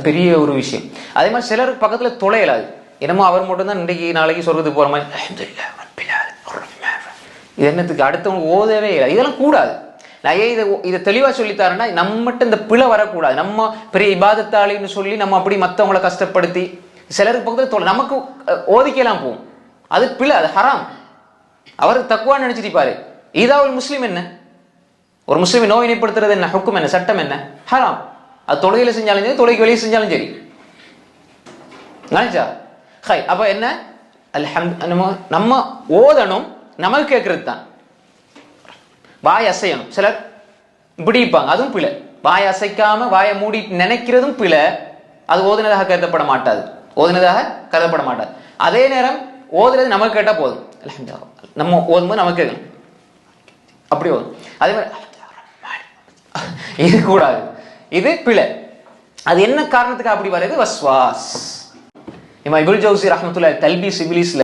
பெரிய ஒரு விஷயம். அதே மாதிரி சிலருக்கு பக்கத்துல தொலையலாது. என்னமோ அவர் மட்டும்தான் இன்றைக்கு நாளைக்கு சொல்றது போற மாதிரி இது என்னத்துக்கு அடுத்தவங்க ஓதவே இல்லை. இதெல்லாம் கூடாது. நான் ஏன் இதை தெளிவா சொல்லித்தாரேன்னா நம்மகிட்ட இந்த பிழை வரக்கூடாது. நம்ம பெரிய இபாதத்தாளின்னு சொல்லி நம்ம அப்படி மற்றவங்களை கஷ்டப்படுத்தி சிலருக்கு பக்கத்துல தொலை நமக்கு ஓதிக்கலாம் போகும். அது பிழை, அது ஹராம். அவருக்கு தக்குவான்னு நினைச்சிருப்பாரு. இதாவது முஸ்லீம் என்ன, ஒரு முஸ்லீமை நோயினைப்படுத்துறது என்ன, ஹுக்கும் என்ன, சட்டம் என்ன, ஹராம். அது தொழுகையில செஞ்சாலும் சரி, தொழுகை வெளியே செஞ்சாலும் சரி. அப்ப என்ன, நம்ம ஓதணும், நமக்கு கேட்கறது தான். வாய் அசையணும். சிலர் பிடிப்பாங்க, அதுவும் பிழை. வாய் அசைக்காம வாயை மூடி நினைக்கிறதும் பிழை. அது ஓதுனதாக கருதப்பட மாட்டாது, ஓதுனதாக கருதப்பட மாட்டாது. அதே நேரம் ஓதுறது நமக்கு கேட்டா போதும். நம்ம ஓதும்போது நமக்கு கேட்கணும், அப்படி ஓதும். அதே மாதிரி இது கூடாது, இது பிழை. அது என்ன காரணத்துக்கு அப்படி வருது? வஸ்வாஸ். இமாம் இப்னு ஜௌஸி ரஹ்மத்துல்லாஹி தல்பீஸ் இப்லீஸ்ல